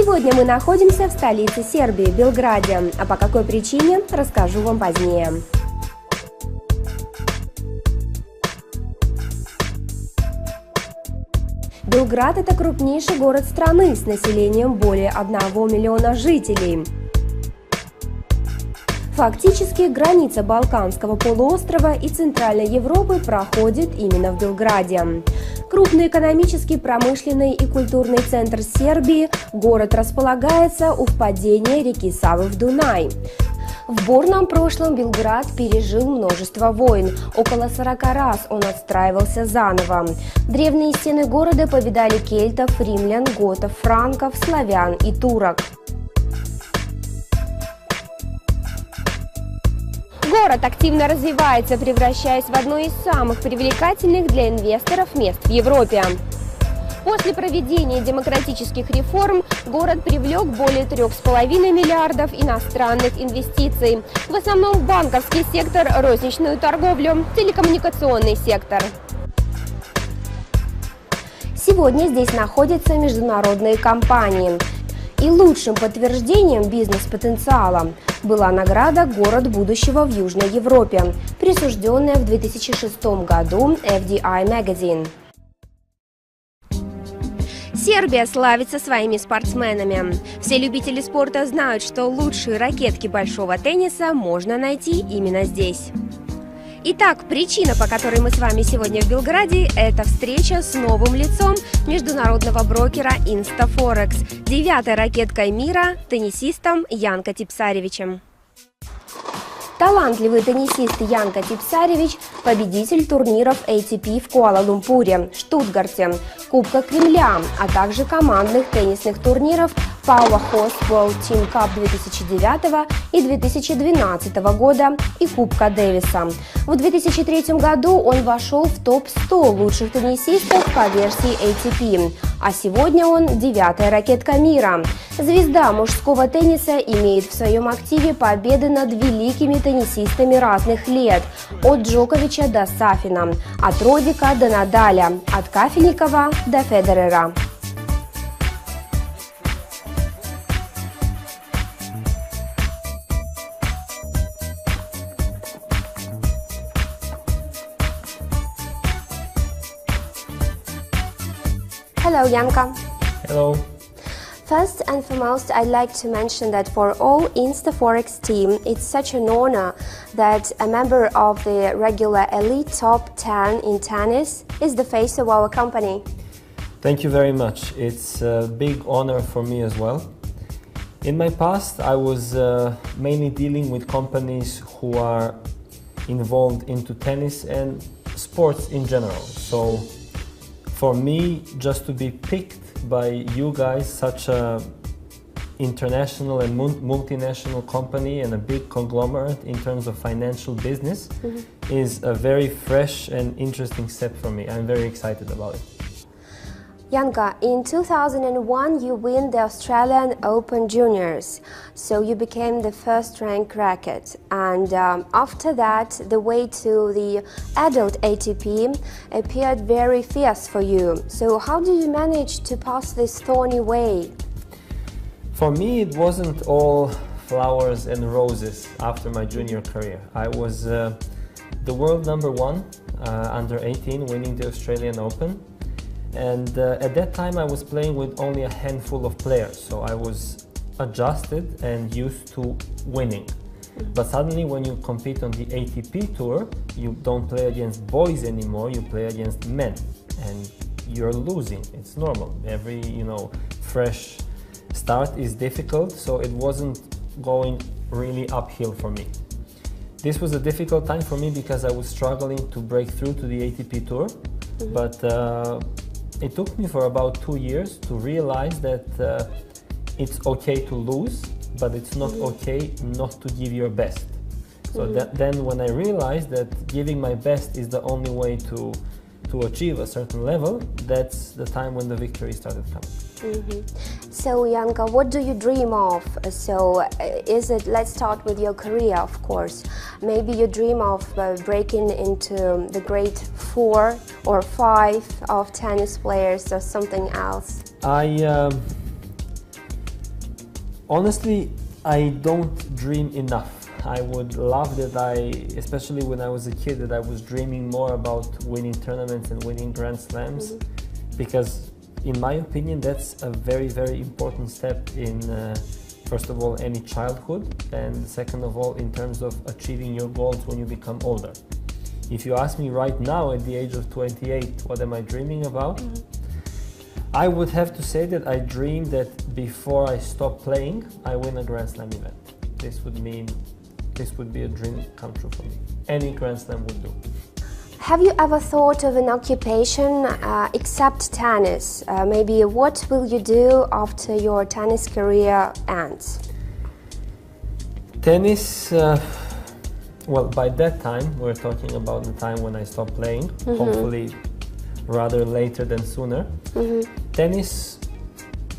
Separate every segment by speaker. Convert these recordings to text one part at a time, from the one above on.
Speaker 1: Сегодня мы находимся в столице Сербии, Белграде, а по какой причине, расскажу вам позднее. Белград – это крупнейший город страны с населением более 1 миллиона жителей. Фактически, граница Балканского полуострова и Центральной Европы проходит именно в Белграде. Крупный экономический, промышленный и культурный центр Сербии, город располагается у впадения реки Савы в Дунай. В бурном прошлом Белград пережил множество войн. Около 40 раз он отстраивался заново. Древние стены города повидали кельтов, римлян, готов, франков, славян и турок. Город активно развивается, превращаясь в одно из самых привлекательных для инвесторов мест в Европе. После проведения демократических реформ город привлек более 3,5 миллиардов иностранных инвестиций. В основном банковский сектор, розничную торговлю, телекоммуникационный сектор. Сегодня здесь находятся международные компании. И лучшим подтверждением бизнес-потенциала была награда «Город будущего в Южной Европе», присужденная в 2006 году FDI Magazine. Сербия славится своими спортсменами. Все любители спорта знают, что лучшие ракетки большого тенниса можно найти именно здесь. Итак, причина, по которой мы с вами сегодня в Белграде, это встреча с новым лицом международного брокера Инстафорекс, 9-й ракеткой мира, теннисистом Янко Типсаревичем. Талантливый теннисист Янко Типсаревич – победитель турниров ATP в Куала-Лумпуре, Штутгарте, Кубка Кремля, а также командных теннисных турниров Powerhouse World Team Cup 2009 и 2012 года и Кубка Дэвиса. В 2003 году он вошел в топ-100 лучших теннисистов по версии ATP, а сегодня он 9-я ракетка мира. Звезда мужского тенниса имеет в своем активе победы над великими теннисистами разных лет, от Джоковича до Сафина, от Родика до Надаля, от Кафельникова до Федерера. Hello, Янко.
Speaker 2: Hello.
Speaker 1: First and foremost, I'd like to mention that for all Insta-Forex team, it's such an honor that a member of the regular elite top 10 in tennis is the face of our company.
Speaker 2: Thank you very much. It's a big honor for me as well. In my past, I was mainly dealing with companies who are involved into tennis and sports in general. So for me, just to be picked by you guys, such a international and multinational company and a big conglomerate in terms of financial business, is a very fresh and interesting step for me. I'm very excited about it.
Speaker 1: Янко, in 2001 you win the Australian Open Juniors, so you became the first ranked racket, and after that the way to the adult ATP appeared very fierce for you. So how did you manage to pass this thorny way?
Speaker 2: For me, it wasn't all flowers and roses after my junior career. I was the world #1 under 18, winning the Australian Open. And at that time I was playing with only a handful of players, so I was adjusted and used to winning. But suddenly when you compete on the ATP tour, you don't play against boys anymore, you play against men, and you're losing. It's normal. Every, fresh start is difficult, so it wasn't going really uphill for me. This was a difficult time for me because I was struggling to break through to the ATP tour, but it took me for about 2 years to realize that it's okay to lose, but it's not okay not to give your best. So then when I realized that giving my best is the only way to achieve a certain level, that's the time when the victory started coming.
Speaker 1: So Янко, what do you dream of? So let's start with your career, of course. Maybe you dream of breaking into the grade 4 or 5 of tennis players or something else.
Speaker 2: Honestly, I don't dream enough. I would love that especially when I was a kid, that I was dreaming more about winning tournaments and winning Grand Slams, because in my opinion, that's a very, very important step in, first of all, any childhood, and second of all, in terms of achieving your goals when you become older. If you ask me right now, at the age of 28, what am I dreaming about? I would have to say that I dream that before I stop playing, I win a Grand Slam event. This would be a dream come true for me. Any Grand Slam would do.
Speaker 1: Have you ever thought of an occupation except tennis? Maybe what will you do after your tennis career ends?
Speaker 2: Tennis, well, by that time, we're talking about the time when I stopped playing, hopefully rather later than sooner. Tennis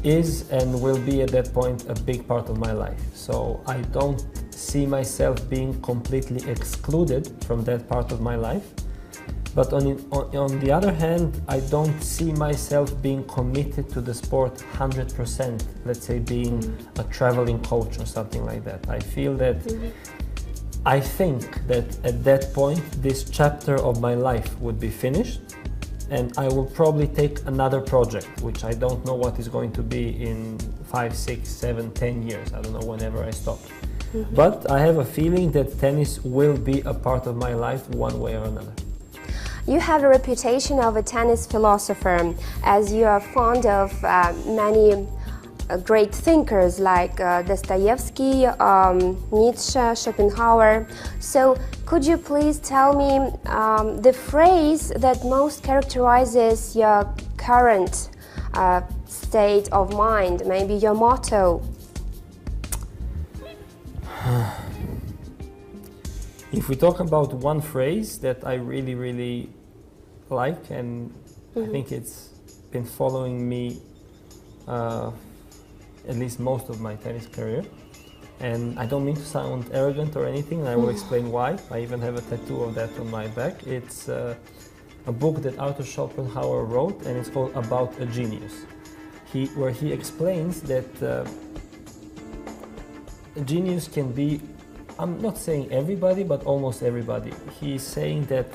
Speaker 2: is and will be at that point a big part of my life. So I don't see myself being completely excluded from that part of my life. But on the other hand, I don't see myself being committed to the sport 100%, let's say being a traveling coach or something like that. I feel that, I think that at that point, this chapter of my life would be finished, and I will probably take another project, which I don't know what is going to be in 5, 6, 7, 10 years. I don't know whenever I stop. But I have a feeling that tennis will be a part of my life one way or another.
Speaker 1: You have a reputation of a tennis philosopher, as you are fond of many great thinkers like Dostoevsky, Nietzsche, Schopenhauer. So could you please tell me the phrase that most characterizes your current state of mind, maybe your motto?
Speaker 2: If we talk about one phrase that I really, really like, and I think it's been following me at least most of my tennis career, and I don't mean to sound arrogant or anything, and I will explain why. I even have a tattoo of that on my back. It's a book that Arthur Schopenhauer wrote, and it's called About a Genius, where he explains that a genius can be, I'm not saying everybody, but almost everybody. He's saying that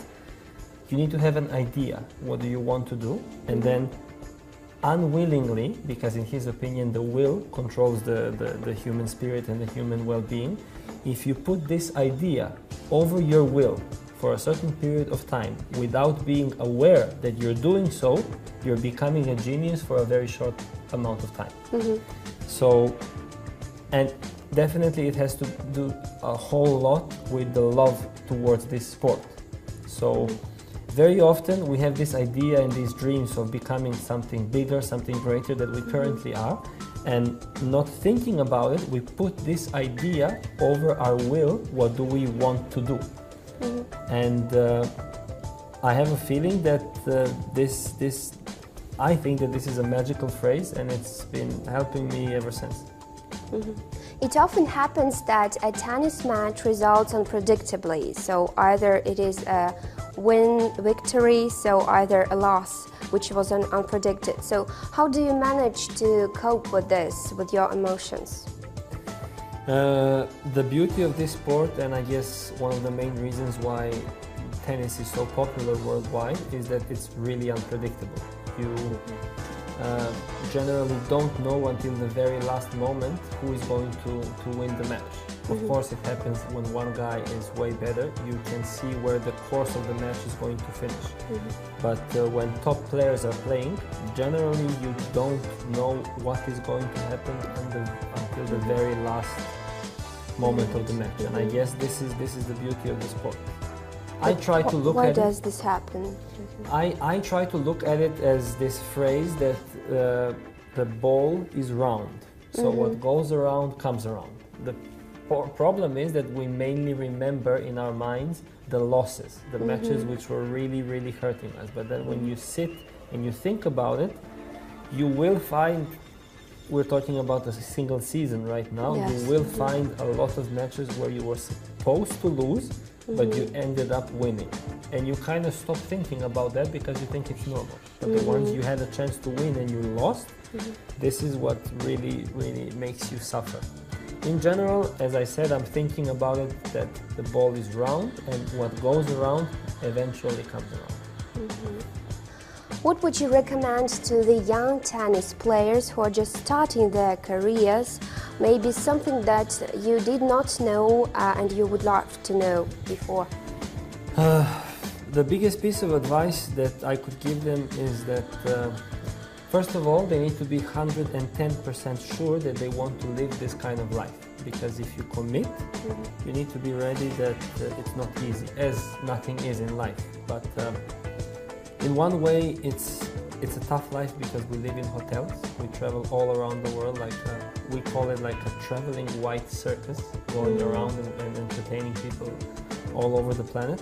Speaker 2: you need to have an idea, what do you want to do, and then unwillingly, because in his opinion the will controls the human spirit and the human well-being, if you put this idea over your will for a certain period of time without being aware that you're doing so, you're becoming a genius for a very short amount of time. So, and definitely it has to do a whole lot with the love towards this sport. So very often we have this idea and these dreams of becoming something bigger, something greater than we currently are, and not thinking about it, we put this idea over our will, what do we want to do. And I have a feeling that I think that this is a magical phrase, and it's been helping me ever since.
Speaker 1: It often happens that a tennis match results unpredictably, so either it is a victory, so either a loss, which was unpredicted. So how do you manage to cope with this, with your emotions?
Speaker 2: The beauty of this sport, and I guess one of the main reasons why tennis is so popular worldwide, is that it's really unpredictable. You generally don't know until the very last moment who is going to win the match. Of course, it happens when one guy is way better, you can see where the course of the match is going to finish. But when top players are playing, generally you don't know what is going to happen until the very last moment of the match. And I guess this is the beauty of the sport. I try to look
Speaker 1: Why
Speaker 2: at
Speaker 1: does this happen?
Speaker 2: I try to look at it as this phrase that the ball is round. So what goes around comes around. The problem is that we mainly remember in our minds the losses, the matches which were really, really hurting us. But then when you sit and you think about it, you will find we're talking about a single season right now,
Speaker 1: Yes.
Speaker 2: you will find a lot of matches where you were supposed to lose, but you ended up winning. And you kind of stop thinking about that because you think it's normal. But the ones you had a chance to win and you lost, this is what really, really makes you suffer. In general, as I said, I'm thinking about it that the ball is round and what goes around eventually comes around.
Speaker 1: What would you recommend to the young tennis players who are just starting their careers? Maybe something that you did not know and you would love to know before?
Speaker 2: The biggest piece of advice that I could give them is that first of all, they need to be 110% sure that they want to live this kind of life. Because if you commit, you need to be ready that it's not easy, as nothing is in life. But in one way, it's a tough life because we live in hotels. We travel all around the world, like we call it like a traveling white circus, going around and entertaining people all over the planet.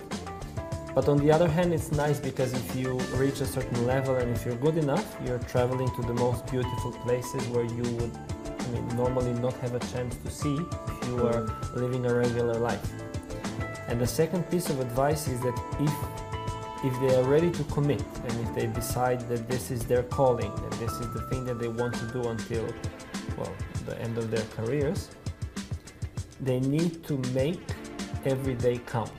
Speaker 2: But on the other hand, it's nice because if you reach a certain level and if you're good enough, you're traveling to the most beautiful places where you would, normally not have a chance to see if you were living a regular life. And the second piece of advice is that if they are ready to commit and if they decide that this is their calling and this is the thing that they want to do until, well, the end of their careers, they need to make every day count.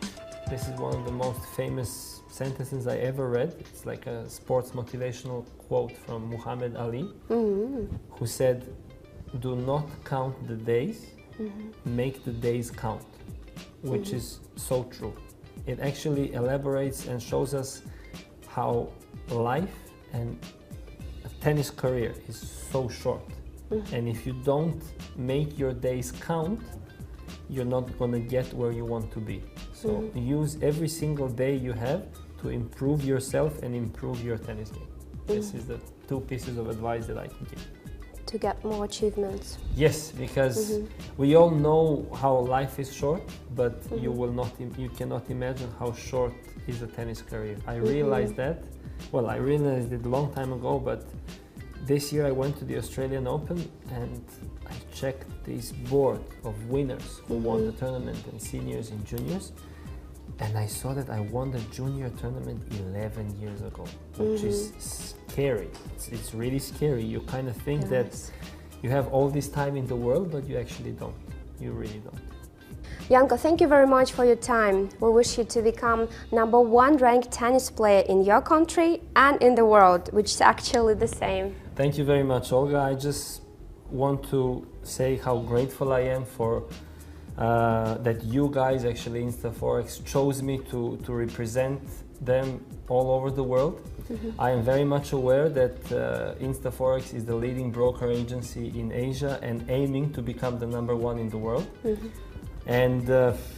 Speaker 2: This is one of the most famous sentences I ever read. It's like a sports motivational quote from Muhammad Ali, who said, "Do not count the days, make the days count," which is so true. It actually elaborates and shows us how life and a tennis career is so short. And if you don't make your days count, you're not going to get where you want to be. So use every single day you have to improve yourself and improve your tennis game. This is the two pieces of advice that I can give.
Speaker 1: To get more achievements.
Speaker 2: Yes, because we all know how life is short, but you cannot imagine how short is a tennis career. I realized that, well, I realized it a long time ago, but this year I went to the Australian Open and I checked this board of winners who won the tournament and seniors and juniors, and I saw that I won the junior tournament 11 years ago, which is scary. It's really scary. You kind of think that you have all this time in the world, but you actually don't. You really don't.
Speaker 1: Янко, thank you very much for your time. We wish you to become #1 ranked tennis player in your country and in the world, which is actually the same.
Speaker 2: Thank you very much, Olga. I just want to say how grateful I am for that you guys, actually Instaforex, chose me to represent them all over the world. I am very much aware that Instaforex is the leading broker agency in Asia and aiming to become the #1 in the world. And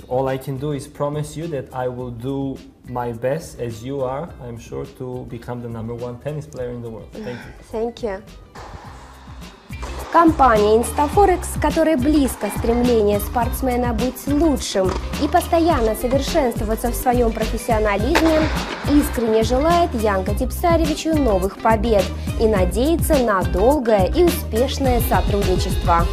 Speaker 2: all I can do is promise you that I will do my best, as you are, I'm sure, to become the #1 tennis player in the world. Thank you.
Speaker 1: Thank you. Компания Инстафорекс, которая близко стремление спортсмена быть лучшим и постоянно совершенствоваться в своем профессионализме, искренне желает Янко Типсаревичу новых побед и надеется на долгое и успешное сотрудничество.